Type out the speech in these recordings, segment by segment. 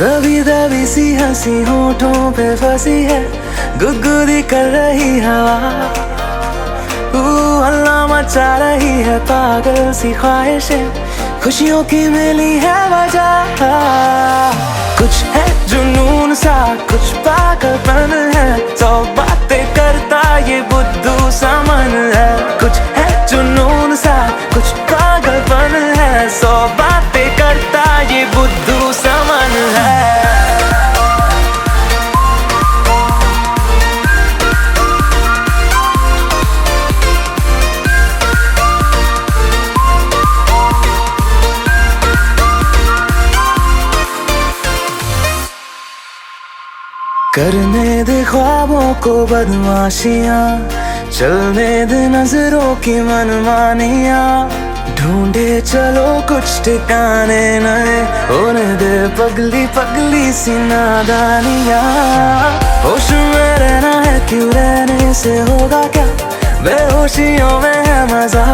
दबी दबी सी हंसी होठों पे फंसी है, गुदगुदी कर रही हवा, हल्ला मचा रही है पागल सी ख्वाहिशें, खुशियों की मिली है वजह। कुछ है जुनून सा, कुछ पागलपन है, सौ बातें करता ये बुद्धू सा मन है। कुछ है जुनून सा, कुछ पागलपन है, सौ बातें करता ये बुद्धू सा मन है। करने दे ख्वाबों को बदमाशियां, चलने दे नजरों की मनमानियां, ढूंढे चलो कुछ ठिकाने नए, होने दे पगली पगली सी नादानियां। होश में रहना है, क्यों रहने से होगा क्या, बेहोशियों में है मजा,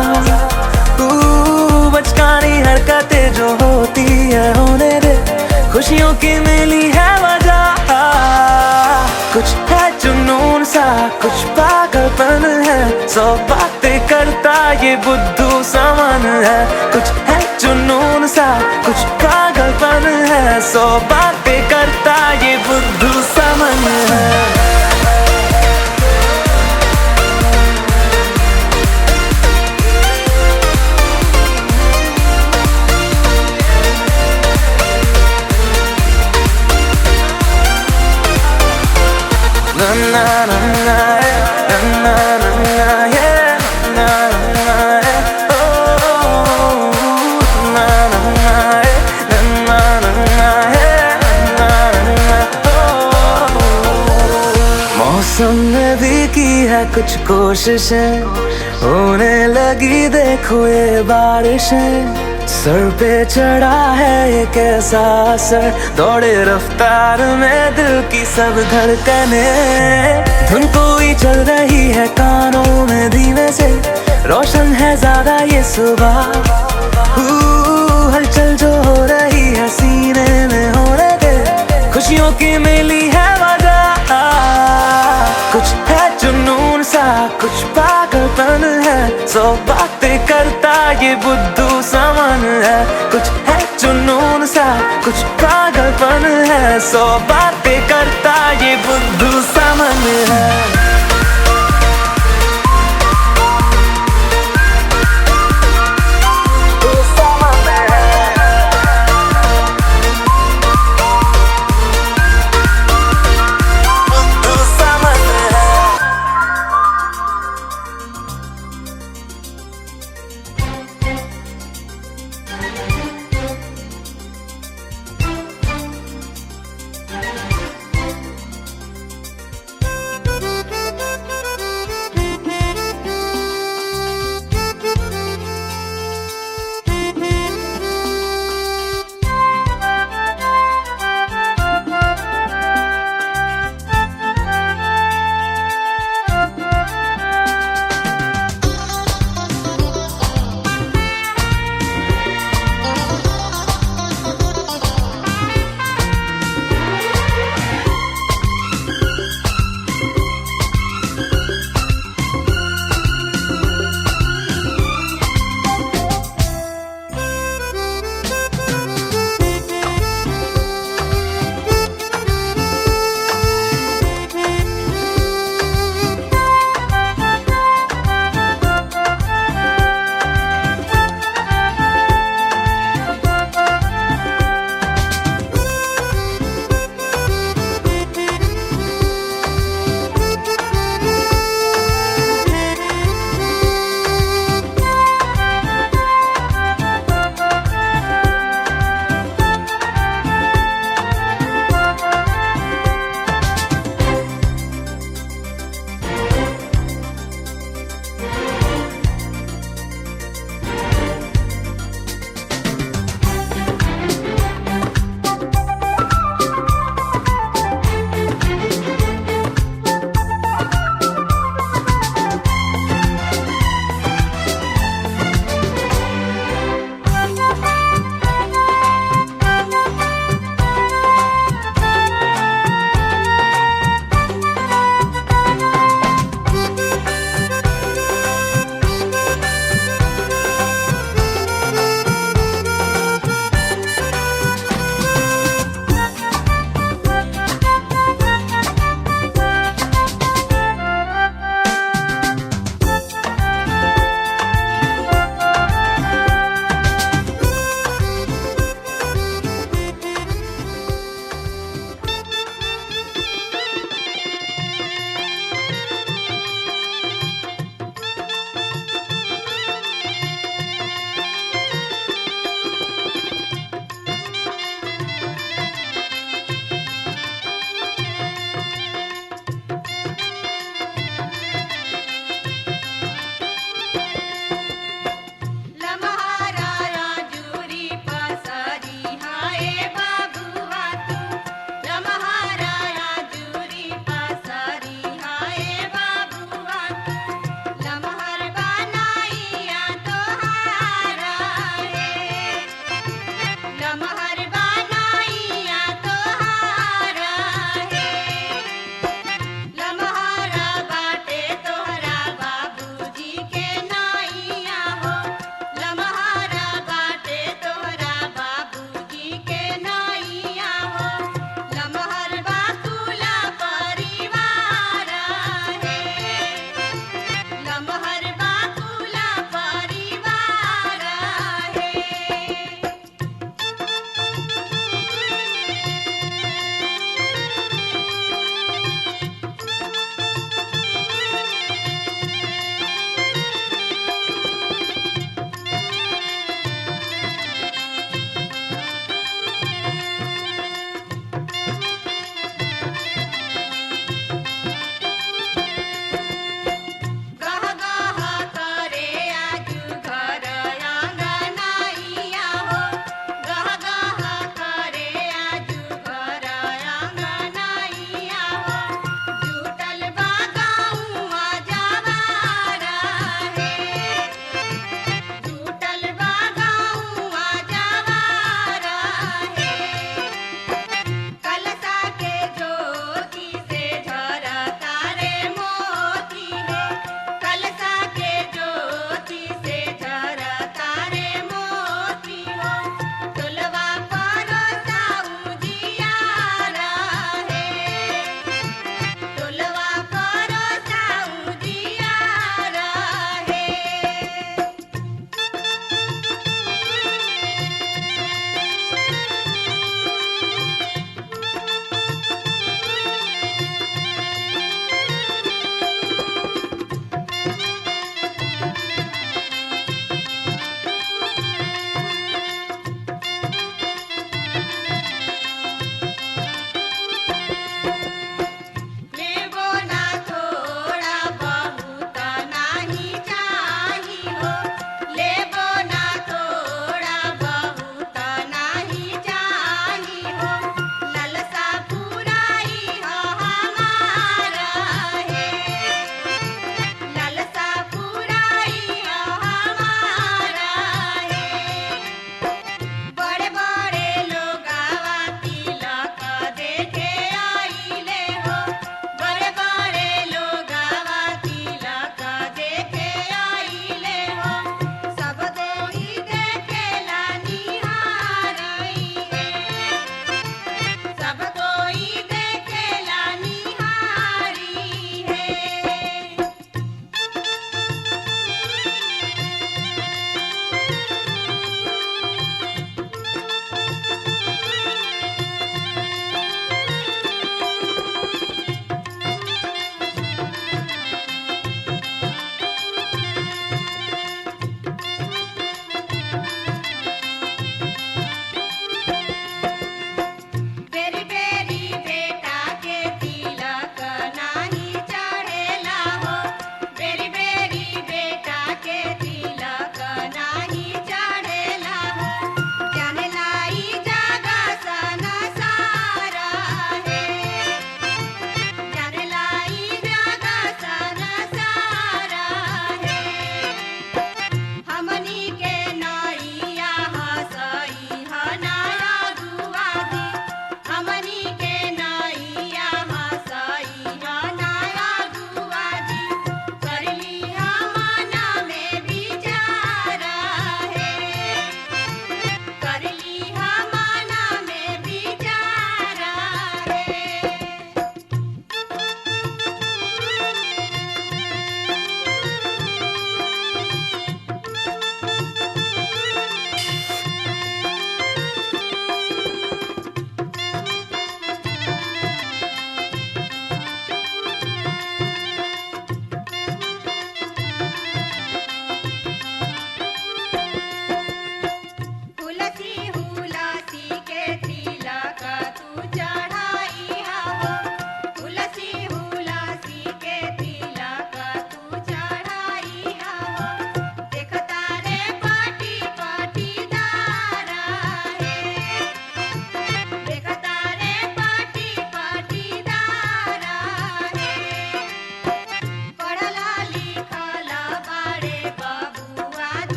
बचकानी हरकतें जो होती है होने दे, खुशियों की मिली है वजह। कुछ है जुनून सा, कुछ पागलपन है, सौ बातें करता ये बुद्धू सा मन है। कुछ है जुनून सा, कुछ पागलपन है, सौ बातें करता ये बुद्धू सा मन है। Na na na na, na na na na, yeah, na na na, oh, na na na, na na na, yeah, na na, oh। मौसम ने भी की है कुछ कोशिशें, होने लगी देखो ये बारिशें, सर पे चढ़ा है ये कैसा असर, दौड़े रफ्तार में दिल की सब धड़कने, धुन कोई चल रही है कानों में धीमे से, रोशन है ज्यादा ये सुबह, हलचल जो हो रही है सीने में होने दे, खुशियों की मिली है वजह। कुछ है जुनून सा, कुछ पागलपन है, सौ बातें करता ये बुद्धू सा मन है। कुछ है जुनून सा, कुछ पागलपन है, सौ बातें करता ये बुद्धू सा मन है।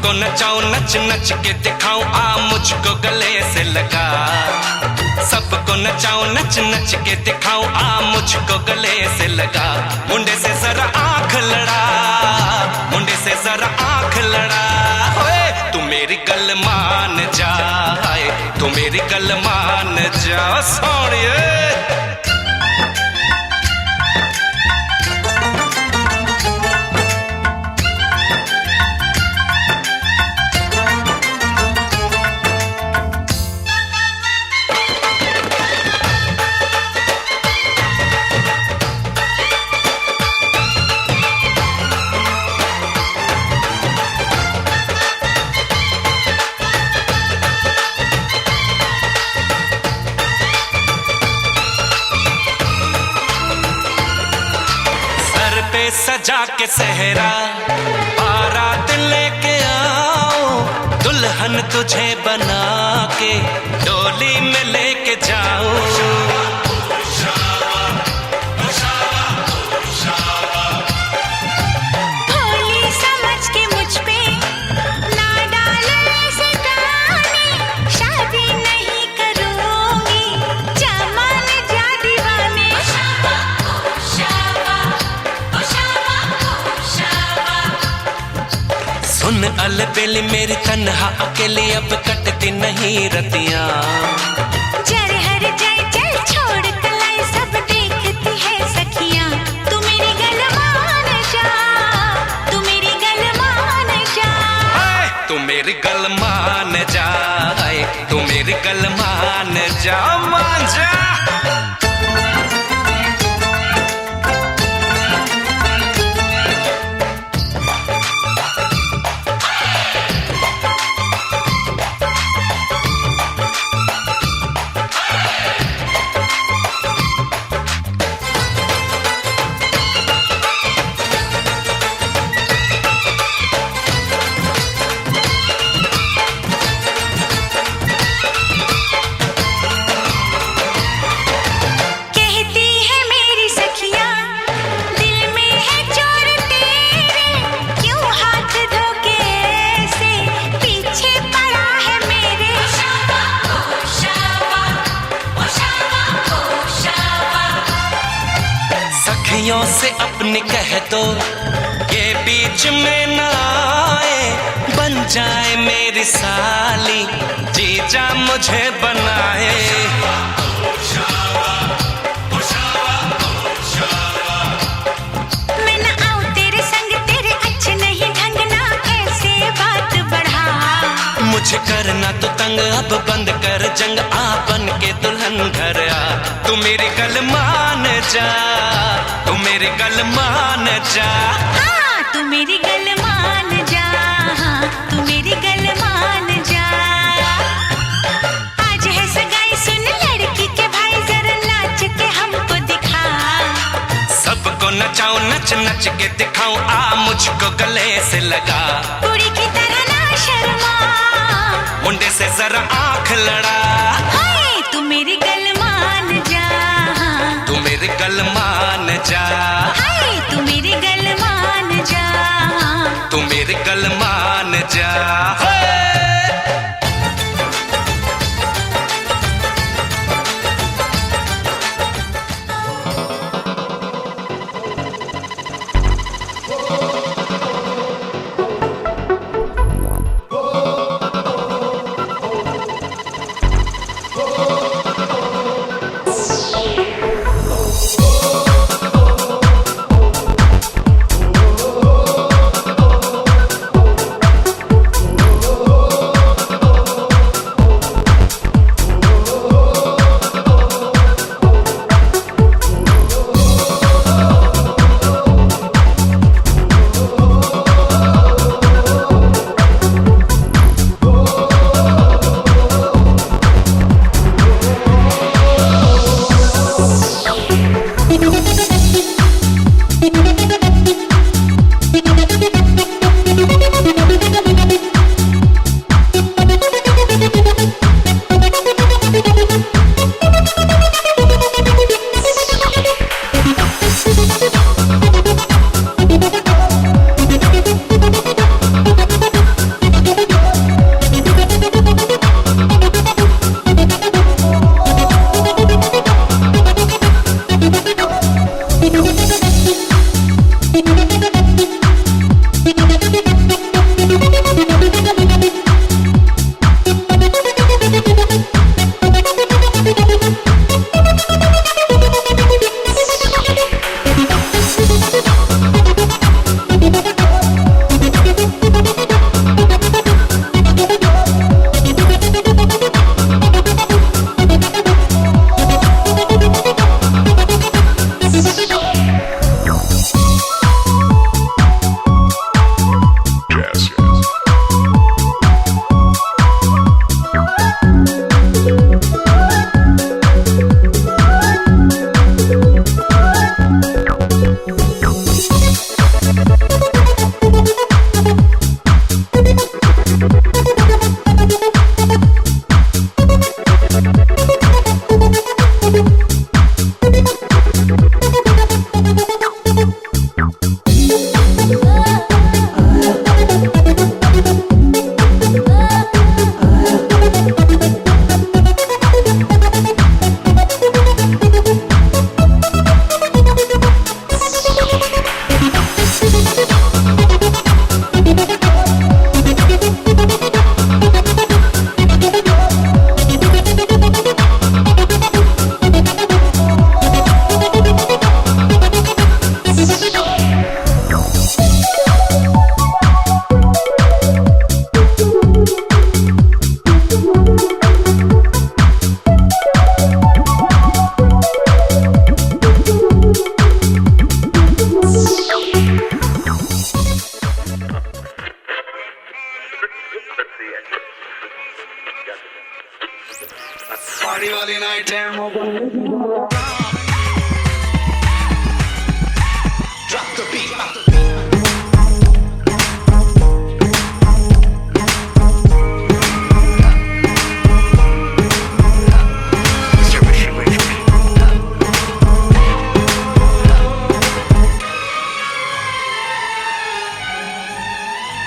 सबको नचाऊं नच नच के दिखाऊं आ मुझको गले से लगा। सबको नचाऊं नच नच के दिखाऊं आ मुझको गले से लगा। मुंडे से जरा आंख लड़ा, मुंडे से जरा आंख लड़ा। ओए तू मेरी गल मान जा, तू मेरी गल मान जा सोनिए। सजा के सहरा बारात लेके आओ, दुल्हन तुझे बना के डोली में लेके जाओ। भोली समझ के मुझ पे ना डालो ऐसे गाने, शादी नहीं करूंगी जमान जा दीवाने। सुन अलबेली मेरी तन्हा अकेली अब कटती नहीं रतियां। जर हर जाए चल छोड़ कलाई सब देखती है सखियां। तू मेरी गल मान जा, तू मेरी गल मान जा। तू मेरी गल मान जा, तू मेरी गल मान जा, मान जा। से अपने कह दो ये बीच में ना आए, बन जाए मेरी साली जीजा मुझे बनाए। मैं ना आऊं तेरे संग, तेरे अच्छे नहीं ढंग ना ऐसे बात बढ़ा। मुझे करना तो तंग अब बंद कर जंग, आ बन के दुल्हन घर आ। तू मेरी गल मान जा, तू मेरी गल मान जा। हाँ तू मेरी गल मान जा, तू मेरी गल मान जा। आज है सगाई सुन लड़की के भाई, जरा नाच के हमको दिखा। सबको नचाऊं नच नच के दिखाऊं आ मुझको गले से लगा। कुड़ी की तरह ना शर्मा, मुंडे से जरा आंख लड़ा। हाय तू मेरी गल मान जा, तू मेरी गल मान जा। हाय तू मेरी गल मान जा, तू मेरी गल मान जा।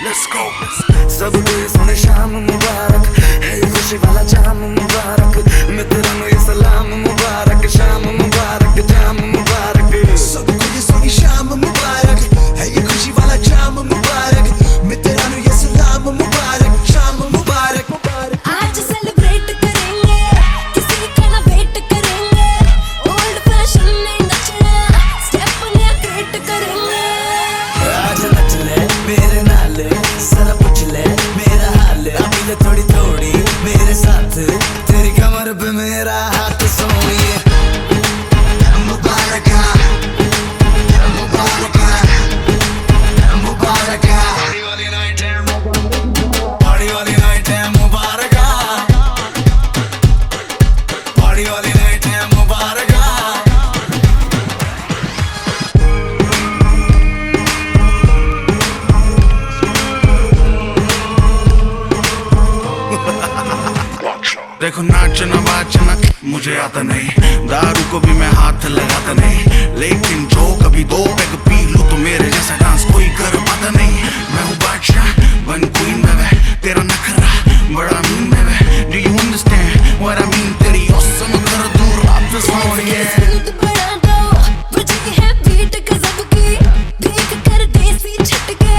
Let's go. सबको ये सोने शाम मुबारक है, ये खुशी वाला जाम मुबारक, मित्रों ये सलाम मुबारक, शाम मुबारक, जाम मुबारक। सबको ये सोनी शाम मुबारक है, ये खुशी वाला जाम मुबारक, मित्रों ये सलाम मुबारक, शाम मुबारक। आज सेलिब्रेट करेंगे, किसी का ना वेट करेंगे, ओल्ड फैशन में नचना, स्टेप नया क्रिएट करेंगे। आज नच ले मेरे नाल, जरा पूछ ले मेरा हाल, अभी ले थोड़ी थोड़ी मेरे साथ, तेरी कमर पे मेरा हाथ सोनिए। मुबारक मुबारक मुबारक, पार्टी वाली नाइट है, पार्टी वाली नाइट है मुबारक, पार्टी वाली नाइट है मुबारक। देखो नाचना बाचना मुझे आता नहीं, दारू को भी मैं हाथ लगाता नहीं, लेकिन जो कभी दो पैग पी लूं तो मेरे जैसा डांस कोई कर पाता नहीं। मैं हूँ बादशाह बन क्वीन में वे, तेरा नखरा बड़ा मीन में वे, Do you understand what I mean? तेरी औसम कर दूर वापस होने। दूध बढ़ा दो, बजी है बीट गजब की, देख कर देसी छटके,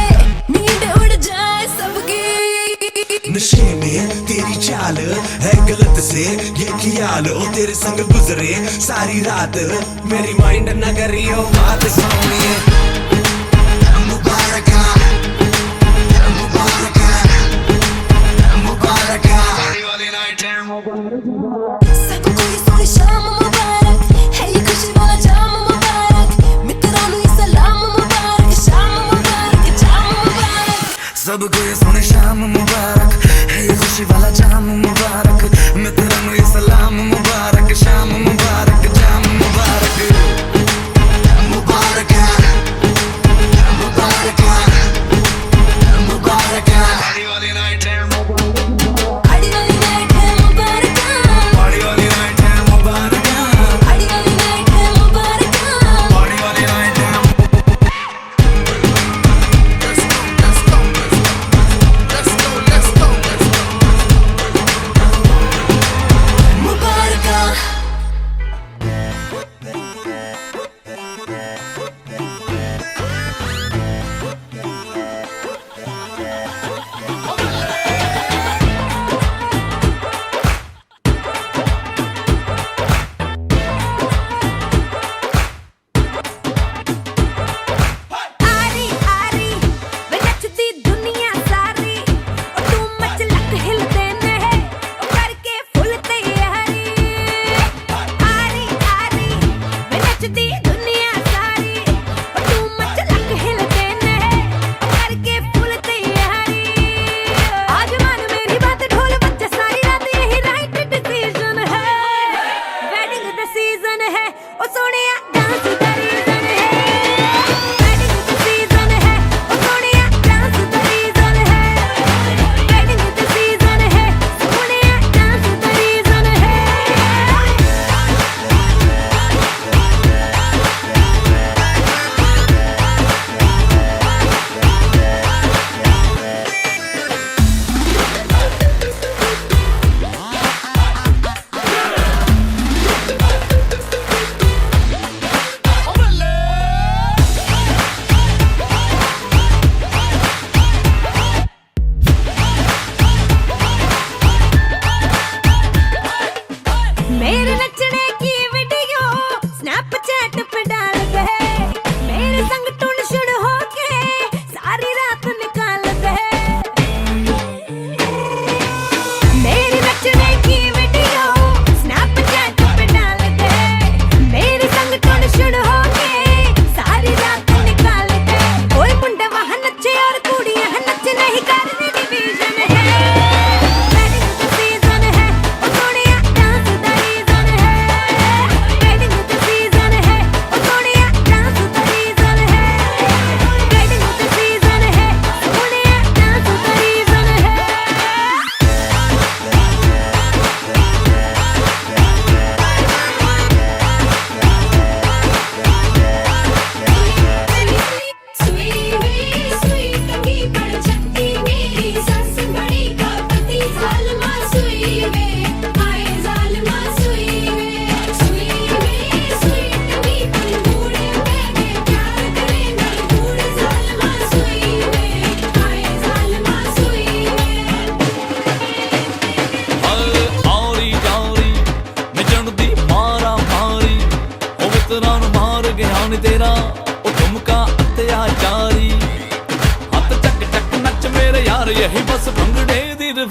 नींद उड़ जाए सबकी। नशे में तेरी चाल है गलत से ये ख्याल, ओ तेरे संग गुजरे सारी रात, मेरी माइंड न करियो बात सोनिए। मुबारक मुबारक मुबारक, पार्टी वाली नाइट है मुबारक। सबको ये सोनी शाम मुबारक है, ये खुशी वाला जाम मुबारक, मित्रों ये सलाम मुबारक, शाम मुबारक, जाम मुबारक। सबको ये सोने शाम मुबारक है, ये खुशी वाला जाम मुबारक, मित्रों ये सलाम मुबारक, शाम मुबारक, जाम मुबारक। मुबारक मुबारक मुबारक, पार्टी वाली नाइट है मुबारक, पार्टी वाली नाइट है मुबारक, पार्टी वाली नाइट है मुबारक, पार्टी वाली नाइट है मुबारक। पार्टी वाली नाइट है। मुबारक।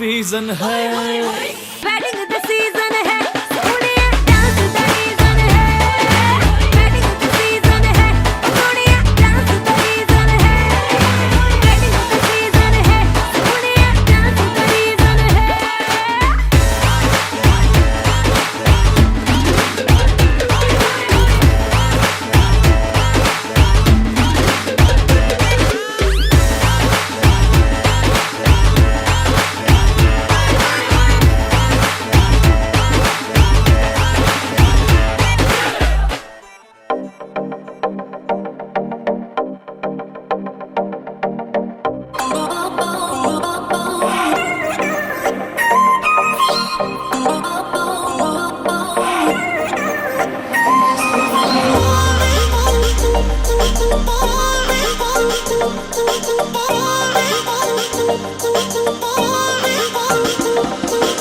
रीजन है। वेडिंग द सीजन है, सोनिया डांस द रीजन है। वेडिंग द सीजन है, सोनिया डांस द रीजन है। वेडिंग द सीजन है, सोनिया डांस द रीजन है।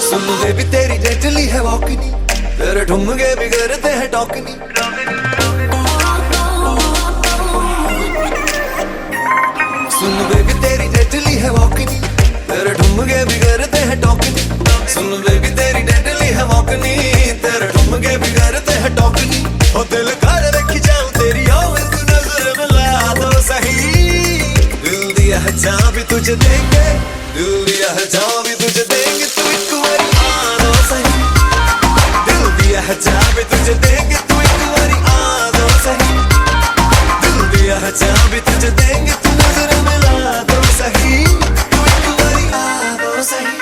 सुन बेबी तेरी जेंटली है वॉकनी, तेरे ठुमके भी करते हैं टॉकनी। सुन बेबी तेरी जेंटली है वॉकनी, तेरे ठुमके भी करते हैं टॉकनी। सुन बेबी तेरी जेंटली है वॉकनी, तेरे ठुमके भी करते हैं टॉकनी। ओ दिल कर रखी जाऊं तेरी ओर तू नजर मिला दो सही। दिल दिया है जहां भी तुझे देंगे, दिल दिया है जहां भी तुझे देंगे, तू एक बारी आ दो सही। दिल दिया है जहां भी तुझे देंगे, तू एक बारी आ दो सही। दिल दिया है जहां भी तुझे देंगे, तू नजर मिला दो सही। तू एक बारी आ दो सही।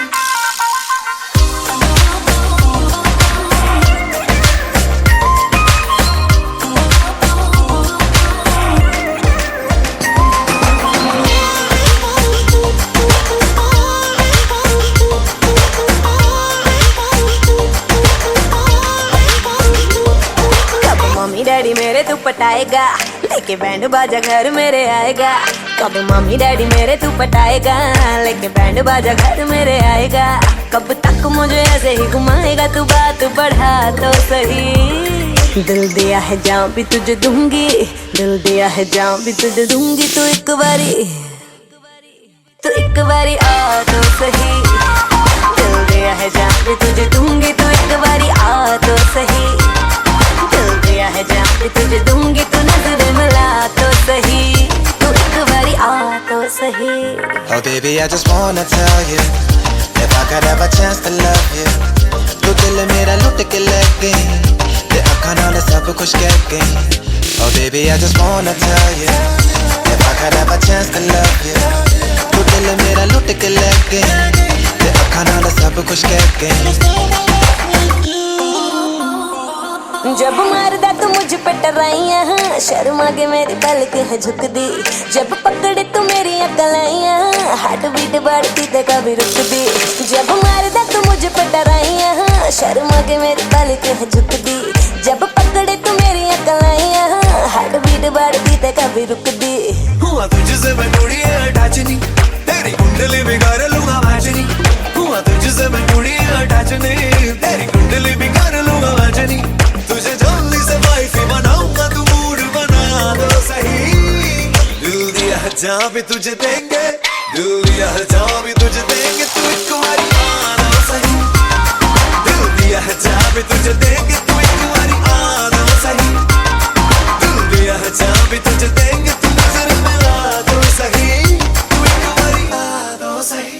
मम्मी डैडी मेरे तू पटाएगा, लेके बैंड बाजा घर मेरे आएगा। कब मम्मी डैडी मेरे तू पटाएगा, लेके बैंड बाजा घर मेरे आएगा। कब तक मुझे ऐसे ही घुमाएगा, तू बात बढ़ा तो सही। दिल दिया है जहाँ भी तुझे दूंगी, दिल दिया है जहाँ भी तुझे दूंगी। तू एक बारी आ तो सही। दिल दिया है जहाँ भी तुझे दूंगी, तू एक बारी आ तो सही। दिल दिया है जहाँ भी तुझे दूंगी, तू नजर मिला तो सही। तू एक बारी आ तो सही। Oh baby, I just wanna tell you, if I could have a chance to love you, तू दिल मेरा लुट के ले गई, ते अखां नाल सब कुछ कह गई। Oh baby, I just wanna tell you, if I could have a chance to love you, तू दिल मेरा लुट के ले गई, ते अखां नाल सब कुछ कह गई। जब मारदा तू मुझ पे टराइयां, शर्मा के मेरी पलकें झुक दी। जब पकड़े तू मेरी कलाइयां, हार्ट बीट बढ़ती ते कभी रुक दी। जब मारदा तू मुझ पे टराइयां, शर्मा के मेरी पलकें झुक दी। जब पकड़े तू मेरी कलाइयां, हार्ट बीट बढ़ती ते कभी रुक दी। हुआ तुझसे मैं थोड़ी अटैच नहीं, तेरी कुंडली बिगाड़ लूंगा मैच नहीं। हुआ तुझसे मैं थोड़ी अटैच नहीं, तेरी कुंडली बिगाड़ लूंगा मैच नहीं। तुझे जल्दी से वाइफी बनाऊंगा, तू मूड बना दो सही। दिल दिया है जहाँ भी तुझे देंगे, दिल दिया है जहाँ भी तुझे देंगे, तू एक बारी आ दो सही। दिल दिया है जहाँ भी तुझे देंगे, तू एक बारी आ दो सही। दिल दिया है जहाँ भी तुझे देंगे, तू नजर मिला दो सही। तू एक बारी आ दो सही।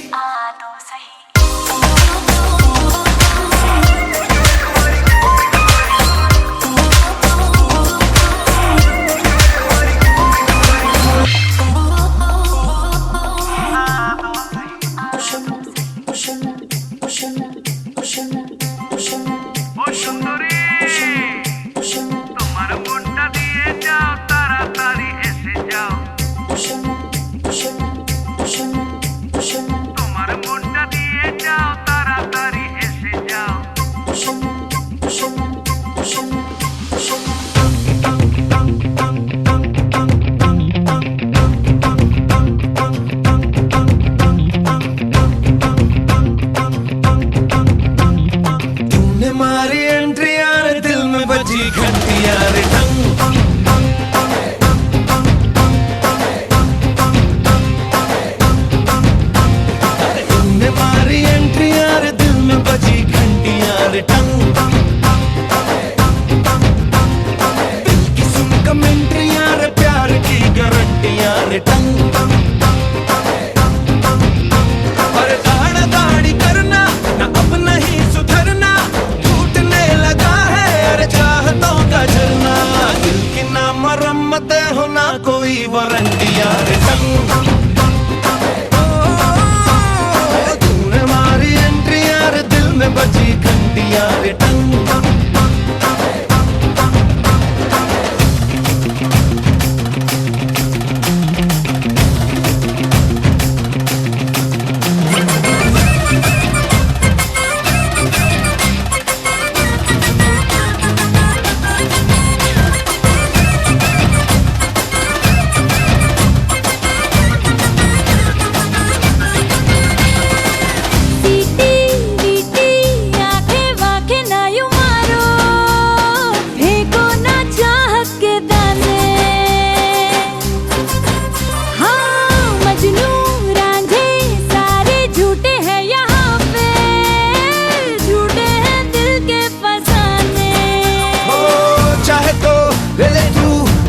रे टंग। और दाढ़ा दाढ़ी करना ना अब नहीं सुधरना, टूटने लगा है अरे चाहतों का झरना। दिल की ना मरम्मत हो ना कोई वारंटियां रे टंग। तूने मारी एंट्री यार दिल में बची घंटियां रे टंग।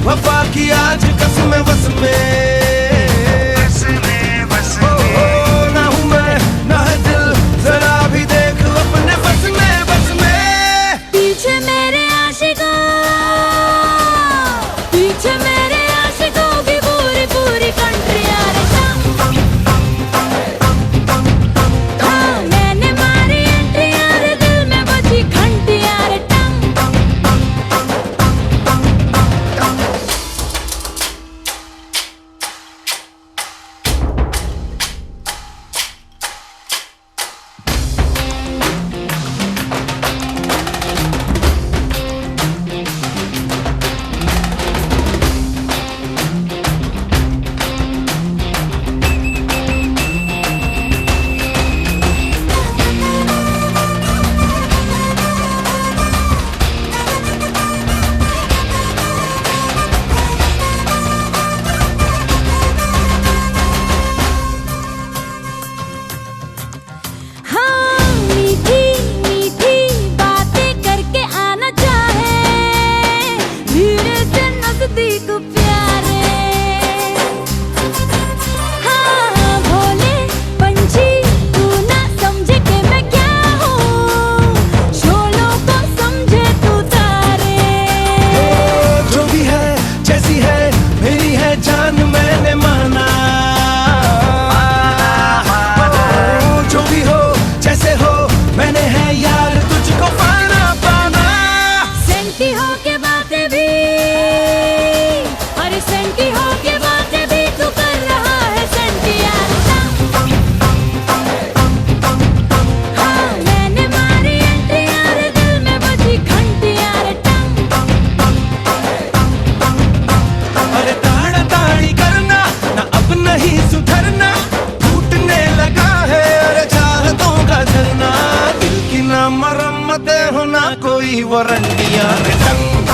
वफा की आज कसम बस में ना हूँ मैं ना है दिल, जरा भी देख अपने बस में। पीछे मेरे आशिकों की पूरी पूरी कंट्री यार टंग। हाँ मैंने मारी एंट्री यार दिल में बची घंटी यार टंग। मरम्मतें हो ना कोई वारंटियां रे टंग।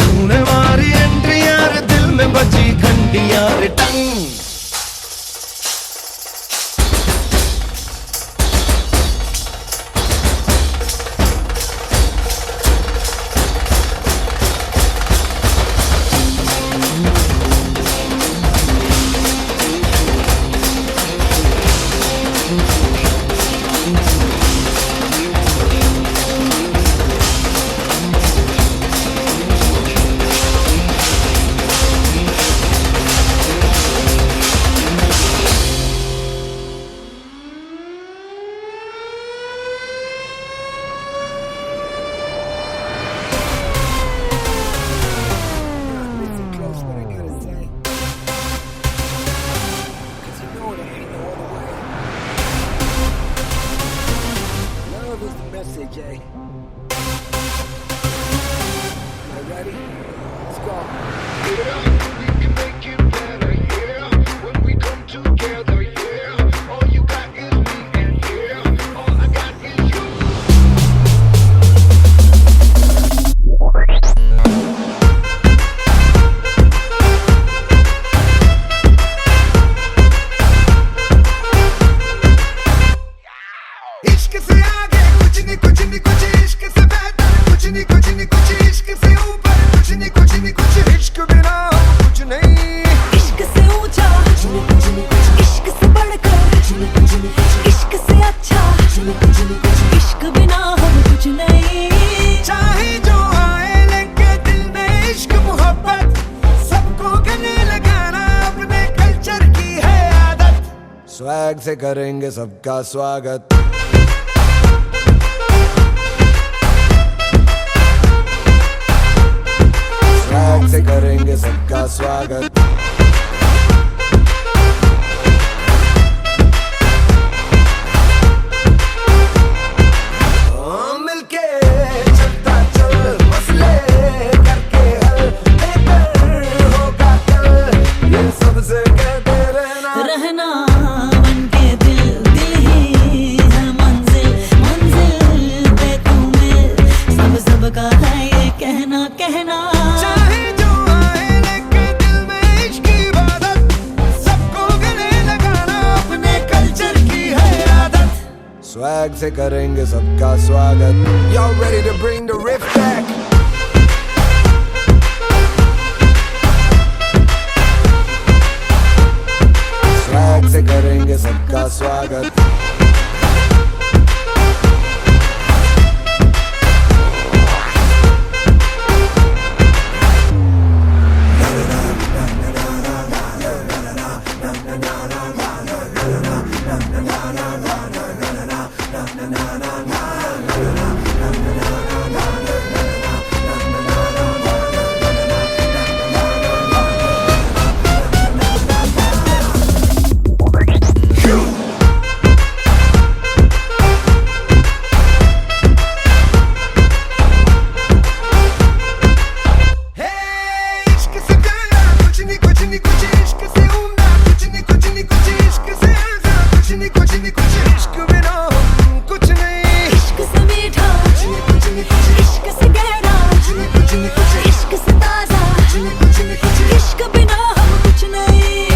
तूने मारी एंट्री यार दिल में बची घंटियां रे टंग। इश्क बिना हम कुछ नहीं। इश्क से ऊंचा, इश्क से बढ़कर, इश्क से अच्छा, इश्क बिना हम कुछ नहीं। चाहे जो आए लेके दिल में इश्क मोहब्बत, सबको गले लगाना अपने कल्चर की है आदत। स्वैग से करेंगे सबका स्वागत। स्वैग से करेंगे सबका स्वागत। मिलके चलता चल, मसले करके हल, बेहतर होगा कल, ये सबसे कहते रहना। रहना बनके दिल, दिल ही है मंजिल, मंजिल पे तू मिल, सब सबका है ये कहना कहना। चाहे जो आए लेके दिल में इश्क की इबादत, सबको गले लगाना अपने कल्चर की है आदत। स्वैग से करेंगे सबका स्वागत। Y'all ready to bring the riff back? Swag से करेंगे सबका स्वागत। इश्क से प्यारा कुछ नहीं कुछ नहीं कुछ, इश्क से उम्दा कुछ नहीं कुछ नहीं कुछ, इश्क से आज़ाद कुछ नहीं कुछ नहीं कुछ, इश्क बिना हम कुछ नहीं। इश्क से मीठा, कुछ नहीं कुछ नहीं कुछ, इश्क से गहरा, कुछ नहीं कुछ नहीं कुछ, इश्क से ताजा, कुछ नहीं कुछ नहीं कुछ, इश्क बिना हम कुछ नहीं।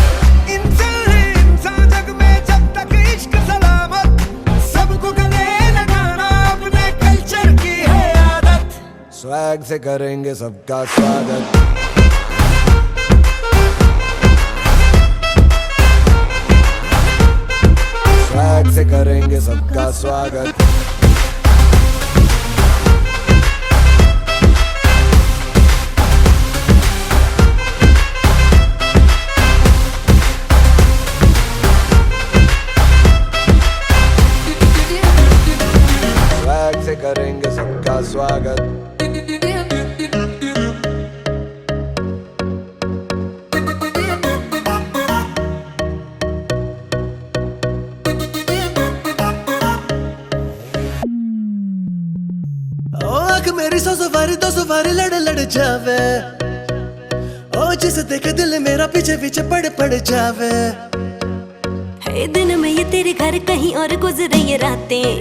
इंसान है इंसान जग में जब तक इश्क सलामत, सबको गले लगाना अपने कल्चर की है आदत। स्वैग से करेंगे सबका स्वागत। स्वैग से करेंगे सबका स्वागत। स्वैग से करेंगे सबका स्वागत। आँख मेरी सौ सवारी दो सवारी लड़ लड़ जावे, ओ जिसे देखे दिल मेरा पीछे पीछे पड़ जावे। है दिन में ये तेरे घर कहीं और गुजरे ये रातें,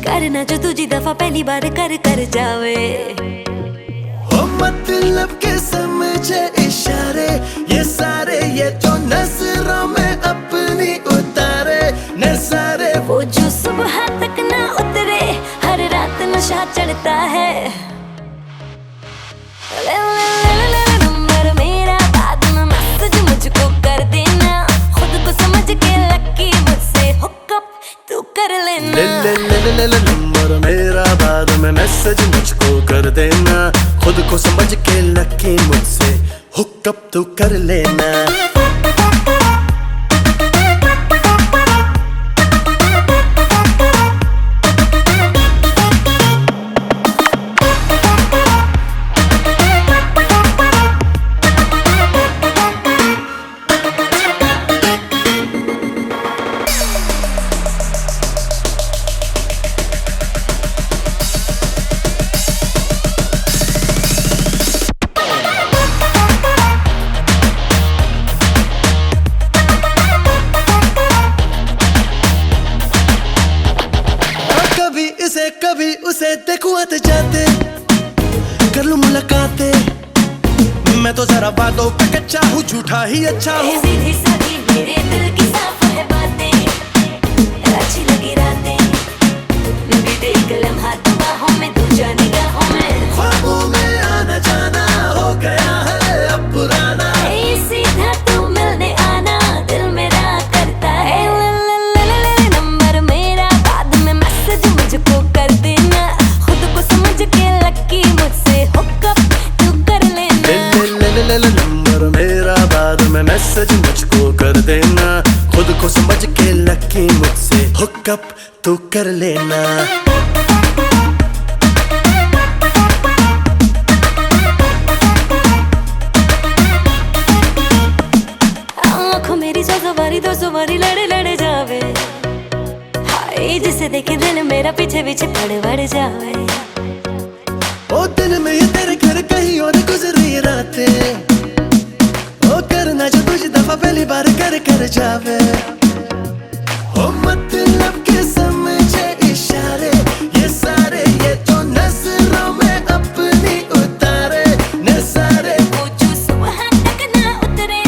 करना जो तुझी दफा पहली बार कर जावे। हो मतलब के समझे इशारे ये सारे, ये जो नजरों में अपनी उतारे नजारे। वो जो सुबह तक ना उतरे, हर रात नशा चढ़ता है। ले ले ले ले नंबर मेरा, बाद में मैसेज मुझको कर देना, खुद को समझ के लकी मुझसे हुकअप तू कर लेना। ले ले ले ले ले नंबर मेरा, बाद में मैसेज मुझको कर देना, खुद को समझ के लकी मुझसे हुकअप तू कर लेना। कभी उसे देखूं आते जाते, कर लूं मुलाकातें। मैं तो जरा बातों पे कच्चा हूँ, झूठा ही अच्छा हूँ। सीधी सादी मेरे दिल की साफ है बातें, अच्छी लगी रातें, बीते एक लम्हा तो बाहों में, तू जाने निगाहों में। ख्वाबों में आना जाना हो मैसेज मुझको कर देना, खुद को समझ के लकी मुझसे हुकअप तू कर लेना। आँखों मेरी सौ सवारी दो सवारी लड़े लड़े जावे, हाय जिसे देखे दिल मेरा पीछे पीछे पड़ जावे। ओ दिन में ये तेरे घर कहीं और गुजरी रातें, ओ करना जो तुझ दफा पहली बार कर जावे। ओ मतलब के समझे इशारे ये सारे, ये तो नजरों में अपनी उतारे नजारे। वो जो सुबह तक ना उतरे,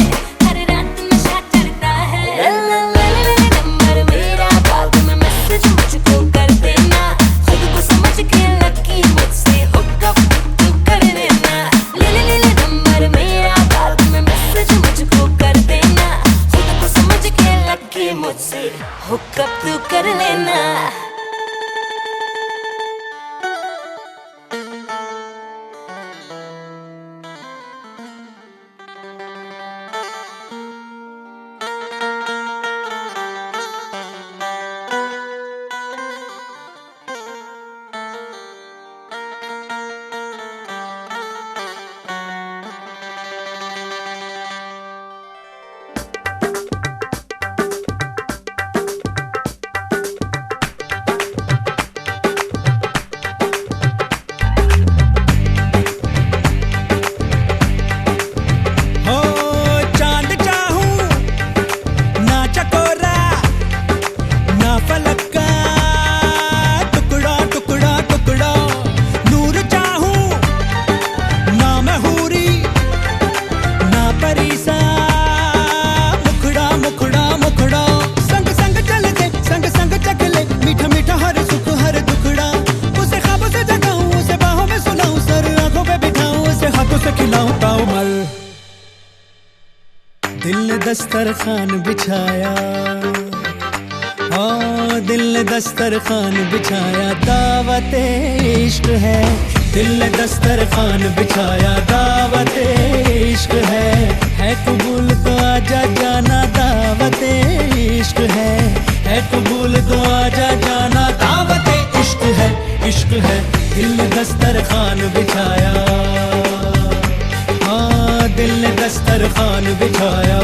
हर रात नशा चढ़ता है। नंबर मेरा बाद में मैसेज मुझको कर देना, खुद को समझ के लकी मुझसे हुकअप तू कर लेना। ले नंबर मेरा बाद में मैसेज मुझको कर देना, खुद को समझ के लकी मुझसे हुकअप तू कर लेना। दिल ने दस्तरखान बिछाया, हाँ दिल ने दस्तरखान बिछाया, दावत इश्क है। दिल ने दस्तरखान बिछाया, दावत इश्क है कबूल तो आजा जाना, दावत इश्क है कबूल तो आजा जाना, दावत इश्क है। दिल ने दस्तरखान बिछाया, हाँ दिल ने दस्तरखान बिछाया।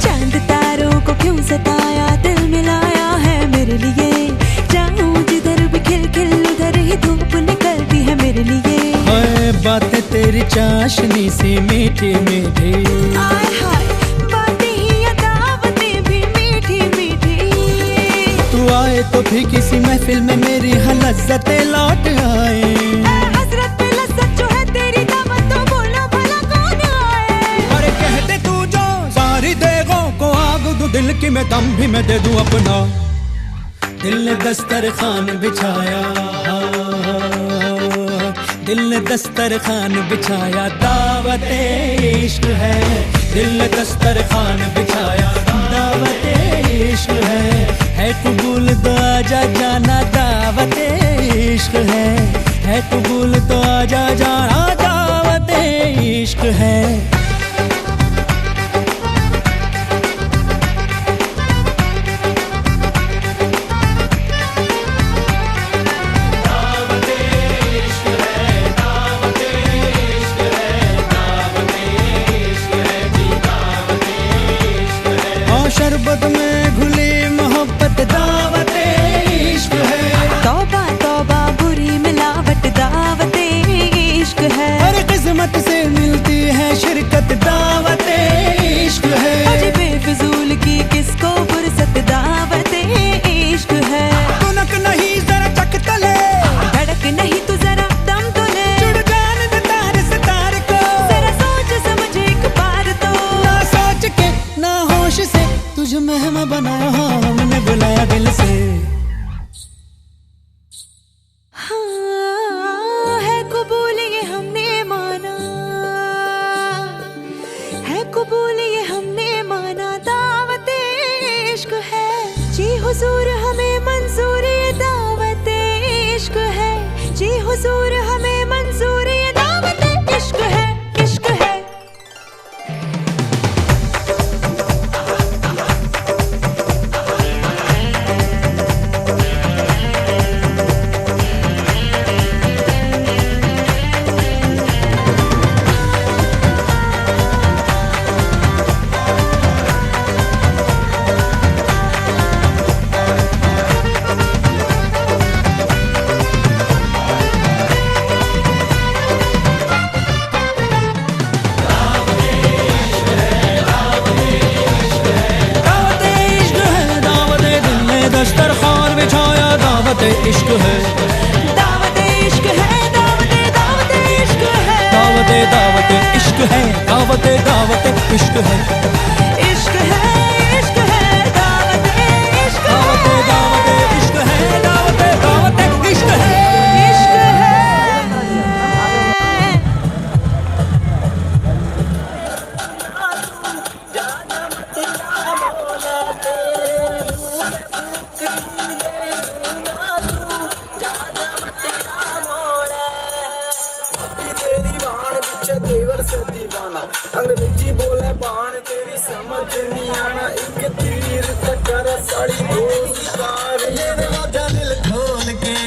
चांद तारों को क्यों सताया, दिल मिलाया है मेरे लिए। जाऊं जिधर भी खिल खिल उधर ही धूप निकलती है मेरे लिए। हाय बातें तेरी चाशनी सी मीठी मीठी, हाय हाय बातें ही दावतें भी मीठी मीठी। तू आए तो भी किसी महफिल में मेरी लज्जतें लौट आए। हसरत पे लज्जत जो है तेरी दावत, तो बोलो भला कौन आए। अरे कह दे तू जो सारी देगों को आग दूं, दिल की मैं दम भी मैं दे दूं अपना। दिल ने दस्तरखान बिछाया, दिल ने दस्तरखान बिछाया, दावत इश्क है। दिल ने दस्तरखान बिछाया, दावत इश्क है कबूल तो आजा जाना, दावत इश्क है कबूल तो आजा जाना, दावत इश्क है। शरबत में घुली मोहब्बत, दावत इश्क है। तौबा तौबा बुरी मिलावट, दावत इश्क है। हर किस्मत से मिलती है शिरकत, दावत इश्क है। अजी बेफिजूल की किसको फुर्सत, दावत इश्क है। तुनक नहीं जरा चक तले, धड़क नहीं तुझ इश्क है, दावत इश्क है, दावत इश्क है, दावत इश्क है, दावत इश्क है, इश्क है, इश्क है, दावत इश्क है, दावत इश्क है, दावत इश्क है। इश्क है। अंग्रेजी बोले बाण तेरी समझ नहीं आना एक तीर टक्कर साड़ी दो शिकार मेरे राजा दिल खोल के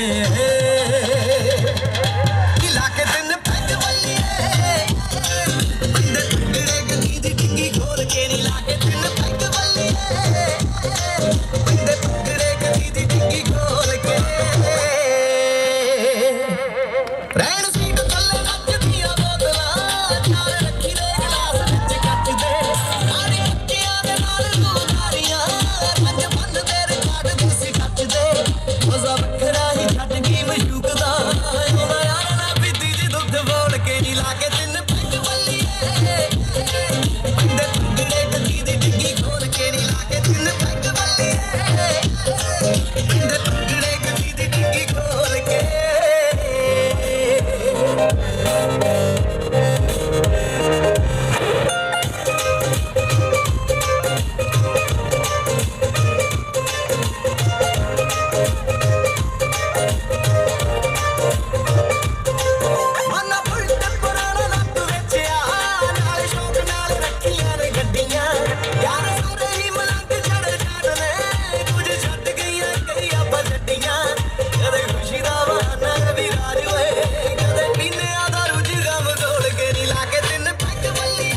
खिला के दिन पैक बल्लिए बंदे टुकड़े गली दी डिग्गी खोल के नीला के दिन पैक बल्लिए बंदे टुकड़े गली दी डिग्गी खोल के रैन सीट थल्ले रख दिया बोतलां चार रखी दे गिलास विच कट दे सारी मक्कियां दे नाल गुलारियां पंज बंद तेरे काट देसी कट दे मजा वखरा ही छट गई मशूक दा होना यार ना पीती जी दुੱਧ बोल के नी लाके तिन पैग बल्लिए बंदे टुकड़े गली दी डिग्गी खोल के नी लाके तिन पैग बल्लिए बंदे टुकड़े गली दी डिग्गी खोल के ਮਾਨਾ ਬੁਲਟ ਪੁਰਾਣਾ ਨੱਕ ਵੇਚਿਆ ਨਾਲ ਸ਼ੌਕ ਨਾਲ ਰੱਖੀਆਂ ਨੇ ਗੱਡੀਆਂ ਯਾਰ ਸਾਰੇ ਹੀ ਮਲੰਗ ਛੱਡ ਨੇ ਕੁਝ ਛੱਡ ਗਈਆਂ ਕਈ ਆਪਾਂ ਛੱਡੀਆਂ ਕਦੇ ਖੁਸ਼ੀ ਦਾ ਬਹਾਨਾ ਵੀ ਰਾਜ ਹੋਏ ਕਦੇ ਪੀਨਿਆਂ ਦਾ ਰੁਝ ਗਮ ਢੋਲ ਕੇ ਨੀ ਲਾ ਕੇ ਤਿੰਨ ਪੈਗ ਬੱਲੀਏ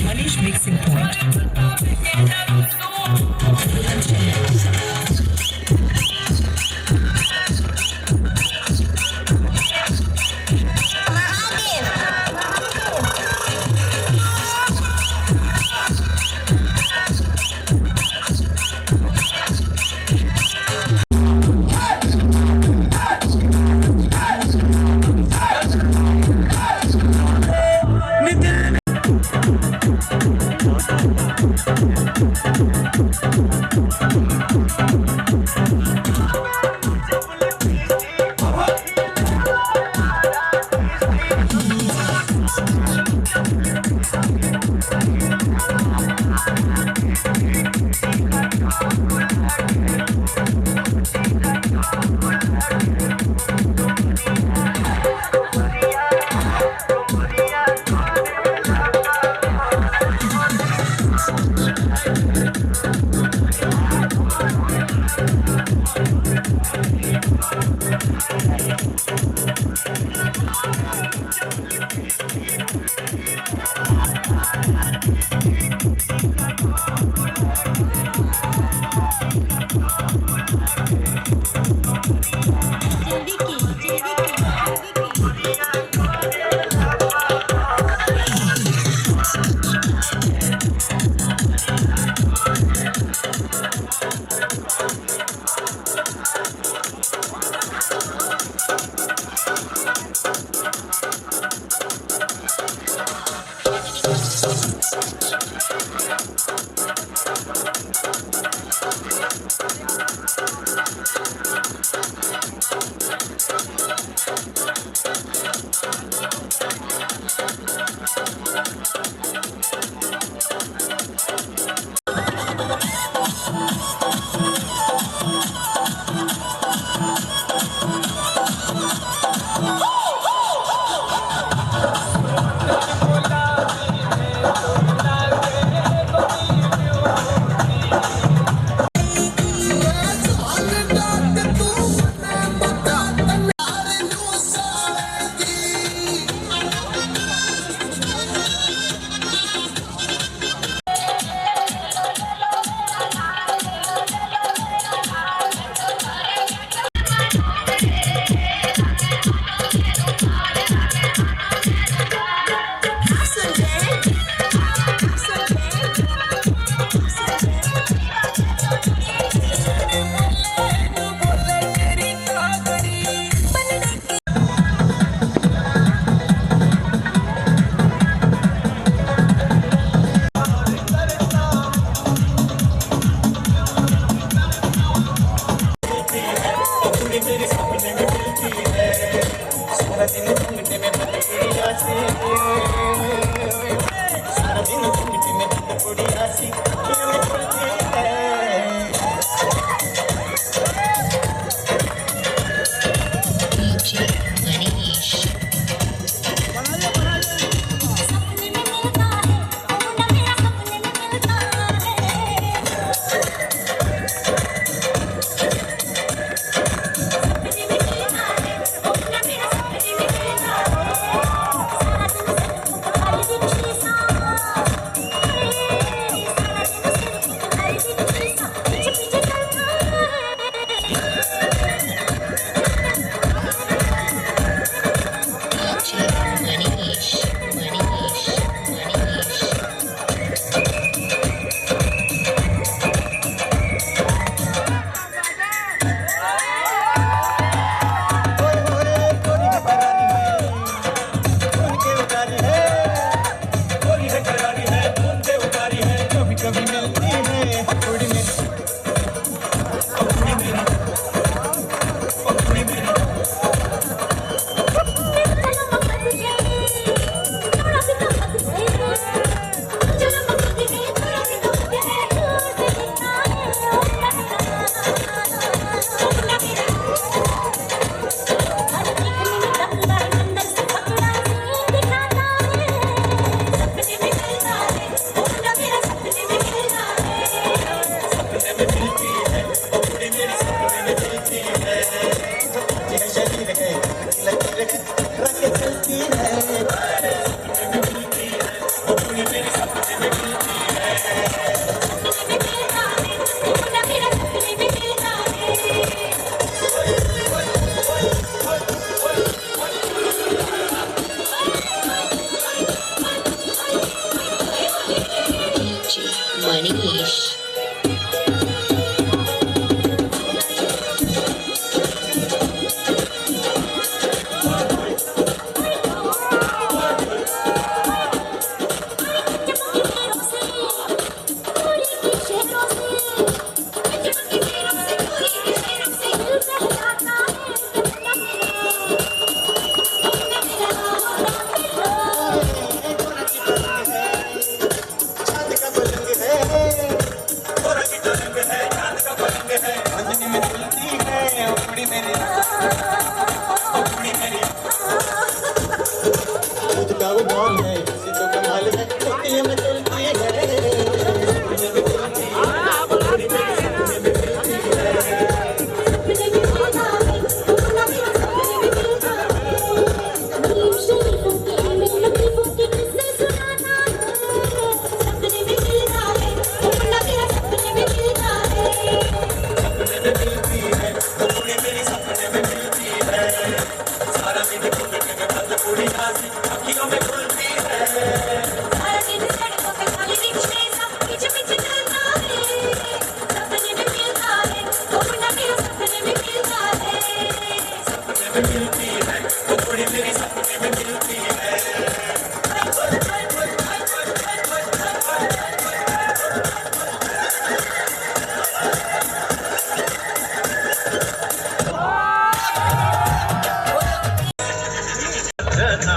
Manish Mixing Point.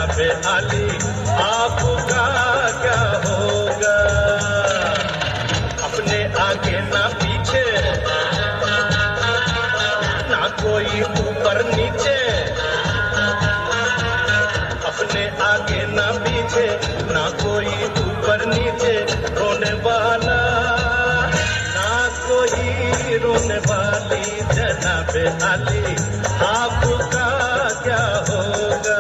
जनाबे आली आपका क्या होगा अपने आगे ना पीछे ना कोई ऊपर नीचे अपने आगे ना पीछे ना कोई ऊपर नीचे रोने वाला ना कोई रोने वाली जनाबे आली आपका क्या होगा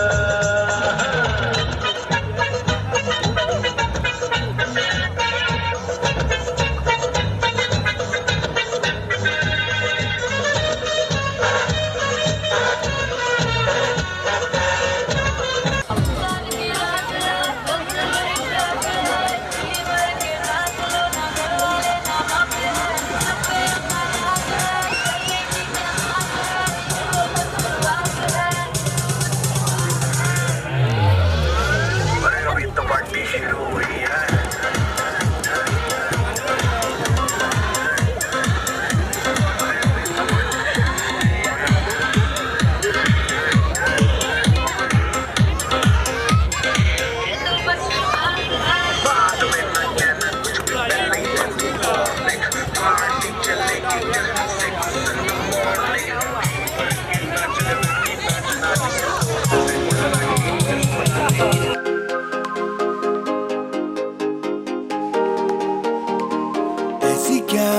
ऐसी क्या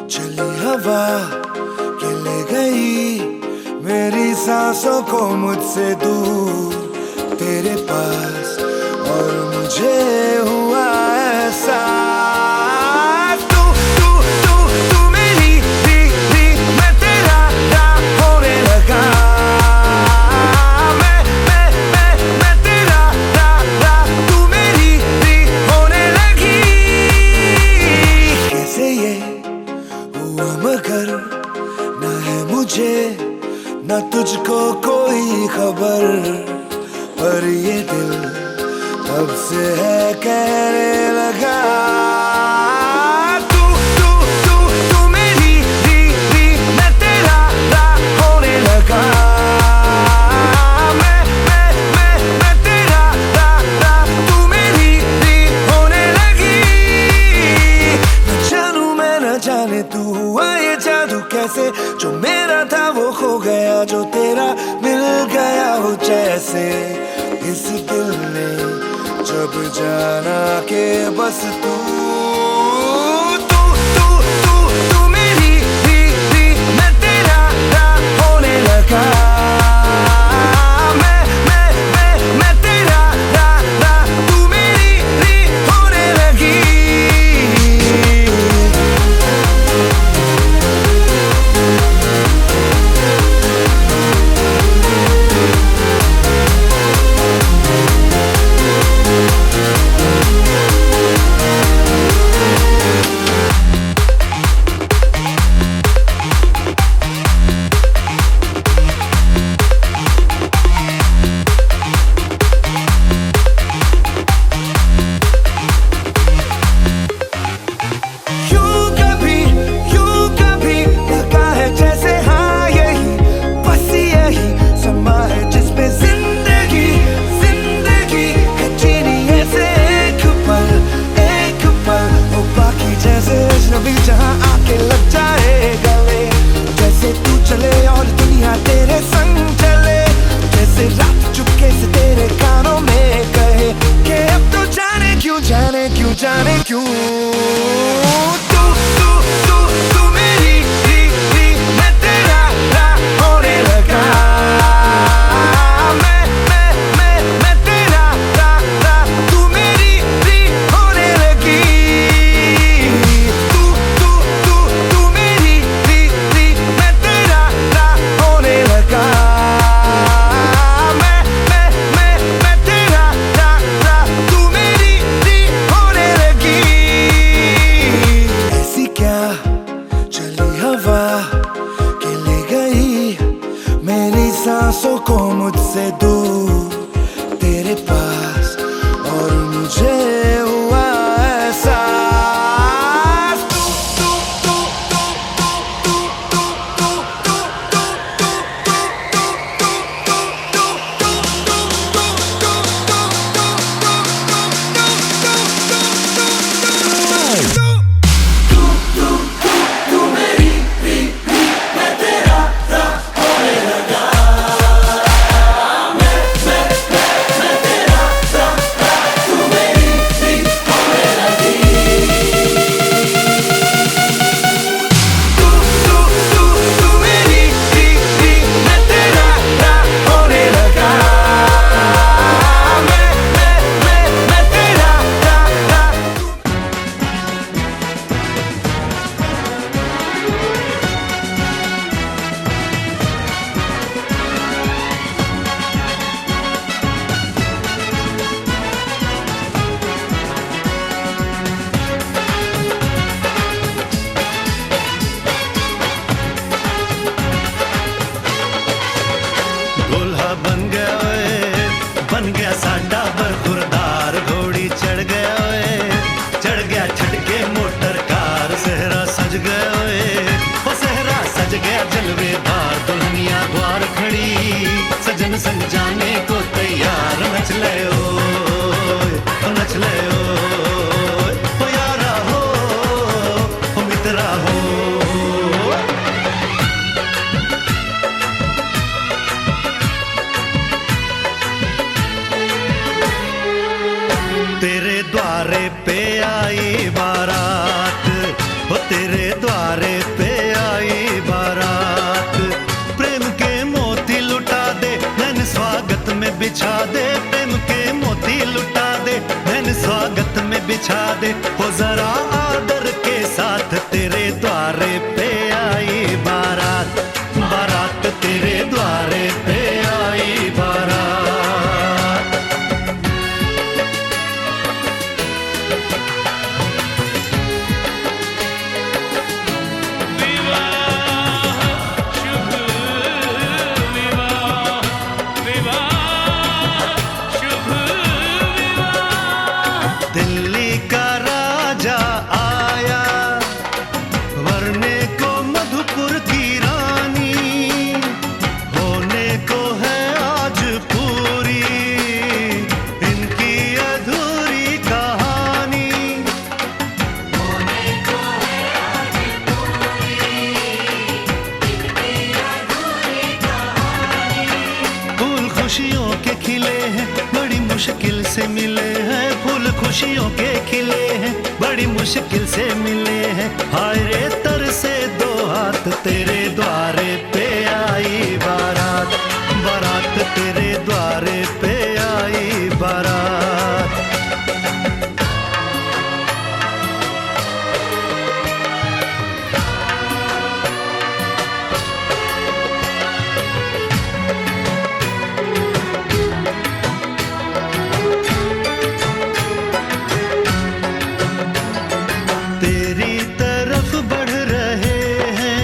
चली हवा कि ले गई मेरी सांसों को मुझसे दूर तेरे पास और मुझे हुआ एहसास तू मेरी थी मैं तेरा होने लगा मैं तेरा तू मेरी थी होने लगी कैसे ये हुआ मगर ना है मुझे ना तुझको कोई खबर पर ये दिल तब से है कहने लगा तू मेरी थी मैं तेरा होने लगा मैं तेरा तू मेरी थी होने लगी न जानू मैं न जाने तू हुआ ये जादू कैसे जो मेरा था वो खो गया जो तेरा मिल गया हो जैसे इस दिल ने जब जाना के बस तू मेरी थी मैं तेरा होने लगा मैं तेरा तू मेरी होने लगी गए ओए ओ सहरा सज गया जलवेदार दुल्हनिया द्वार खड़ी सजन संग जाने को तैयार नच ले ओए ओ नच ले ओए ओ यारा हो ओ मित्रा हो तेरे द्वारे पे आई बारात हो तेरे द्वारे पे आई बारात प्रेम के मोती लुटा दे मैंने स्वागत में बिछा दे प्रेम के मोती लुटा दे मैंने स्वागत में बिछा दे हो जरा आदर के साथ तेरे द्वारे पे आई बारात बारात तेरे द्वारे पे आई बारात दिल्ली का राजा आया वरने को मधुपुर की रानी होने को है आज पूरी इनकी अधूरी कहानी होने को है आज पूरी इनकी अधूरी कहानी फूल खुशियों के खिले हैं बड़ी मुश्किल से मिले हैं फूल खुशियों के खिले हैं बड़ी मुश्किल से मिले हैं हाय रे तर से दो हाथ तेरे द्वारे पे आई बारात बारात तेरे द्वारे पे आई बारात तेरी तरफ बढ़ रहे हैं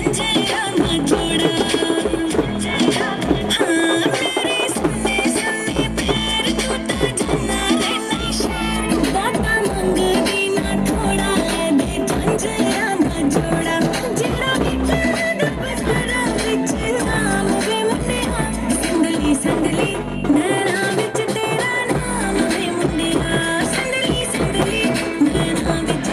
झंझेरा ना छोड़ा हाँ मेरे सुने सुने पैर टूटा जाना रे नहीं शेर बाता मंग भी ना थोड़ा है बे झंझेरा ना छोड़ा जेड़ा भी तेरा बसरा विच नाम वे मुंडिया संदली संदली नैना विच तेरा नाम वे मुंडिया संदली संदली नैना विच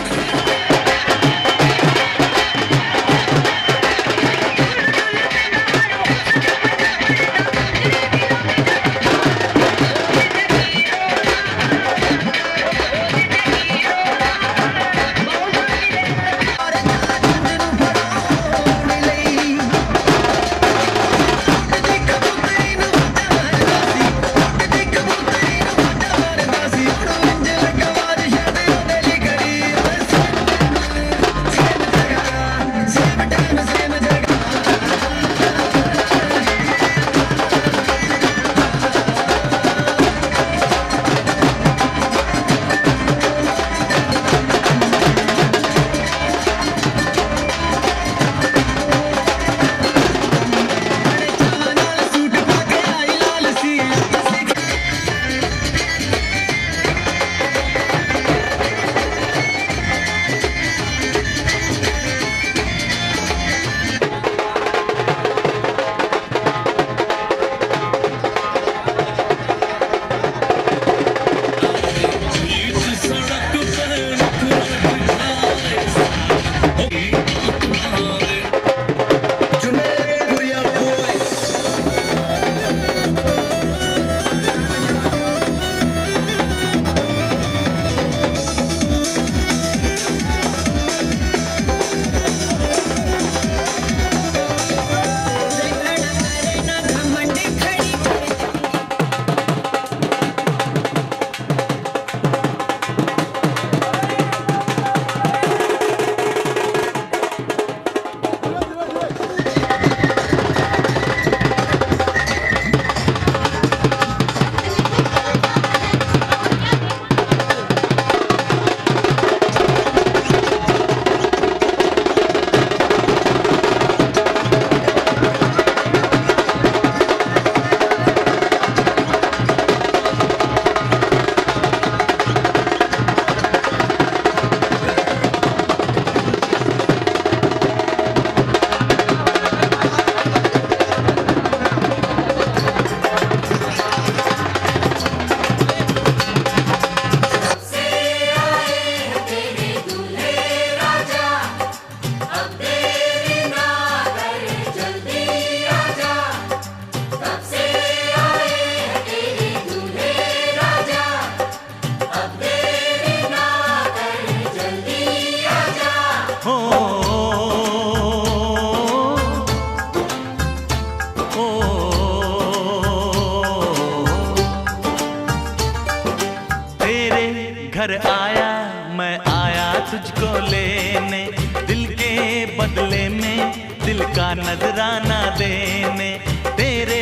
घर आया मैं आया तुझको लेने, दिल के बदले में दिल का नजराना देने। तेरे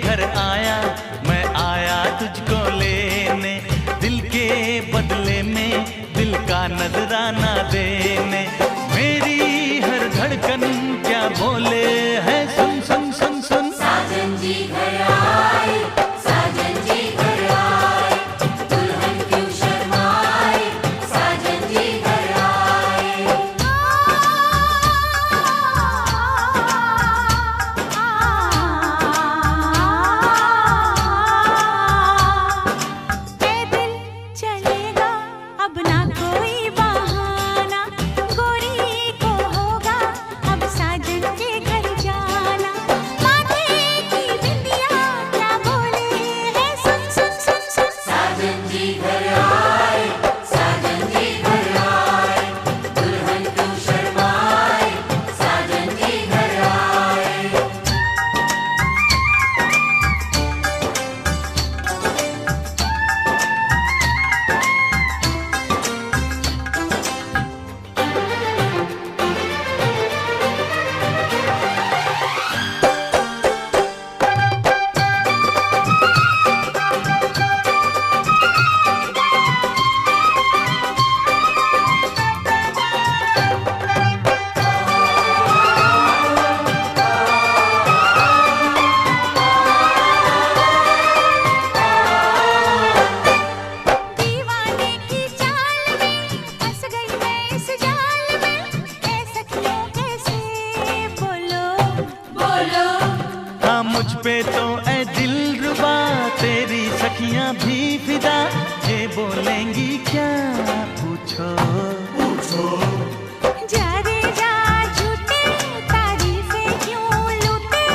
घर आया मैं आया तुझको लेने, दिल के बदले में दिल का नजराना देने। मेरी हर धड़कन क्या बोले है सुन सुन सुन सुन। साजन जी घर आए, साजन जी घर आए, दुल्हन क्यों शर्माए, साजन जी घर आए। ए दिल चलेगा अब ना कोई बहाना, मुझ पे तो ए दिलरुबा तेरी सखियां भी फिदा, ये बोलेंगी क्या पूछो पूछो। जा रे जा झूठे तारीफें क्यों लूटे,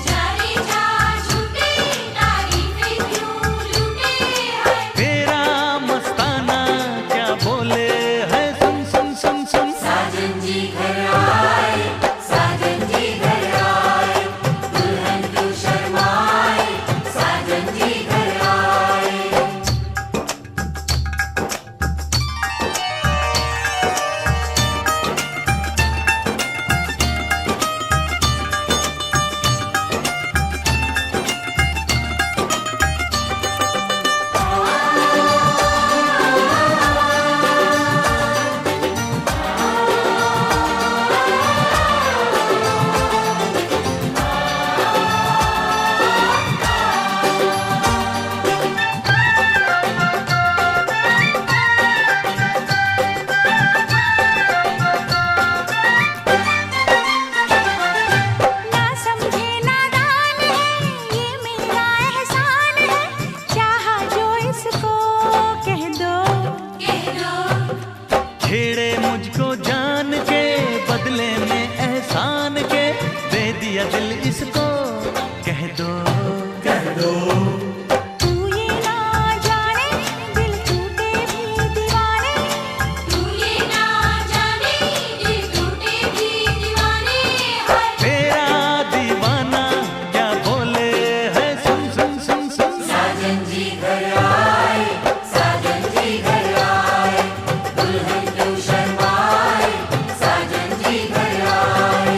जा रे जा झूठे तारीफें क्यों लूटे है। तेरा मस्ताना क्या बोले है, सुन सुन सुन सुन। साजन जी घर आए, साजन जी घर आए, दुल्हन क्यों शर्माए, साजन जी घर आए। ना समझे नादान है, ये मेरा एहसान है, चाहा जो इसको कह दो, कह दो। छेड़े मुझको जान के बदले में एहसान के, दे दिया दिल इसको कह दो कह दो। तू ये ना जाने दिल टूटे भी दीवाने, तू ये ना जाने दिल टूटे भी दीवाने है। तेरा दीवाना क्या बोले है, सुन सुन सुन सुन। साजन जी घर आए, साजन जी घर आए, दुल्हन क्यों शर्माए, साजन जी घर आए।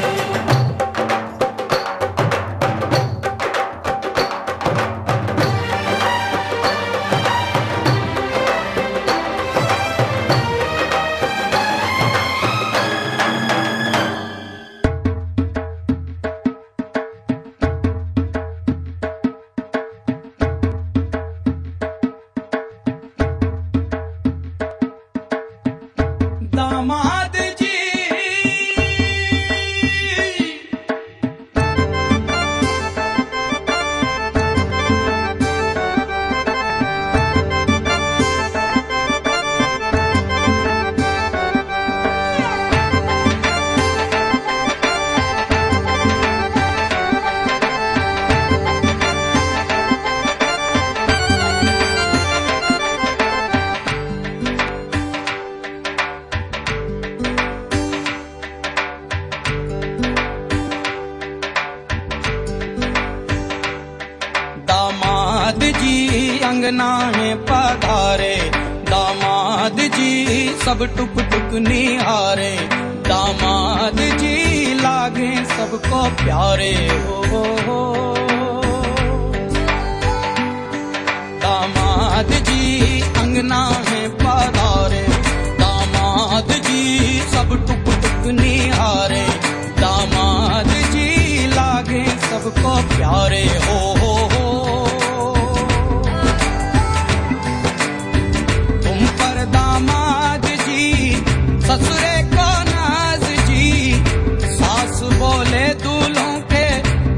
दामाद जी दामाद जी अंगना है पधारे, दामाद जी सब टुक टुक निहारे, दामाद जी लागे सबको प्यारे हो। दामाद जी अंगना है पधारे, दामाद जी सब टुक टुक निहारे, दामाद जी लागे सबको प्यारे हो। तुम पर दामाद जी ससुरे को नाज जी, सास बोले दूल्हों के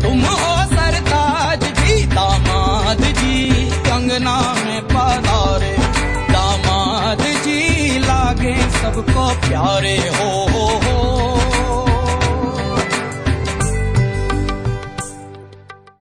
तुम हो सरताज जी। दामाद जी कंगना में पधारे, दामाद जी लागे सबको प्यारे हो।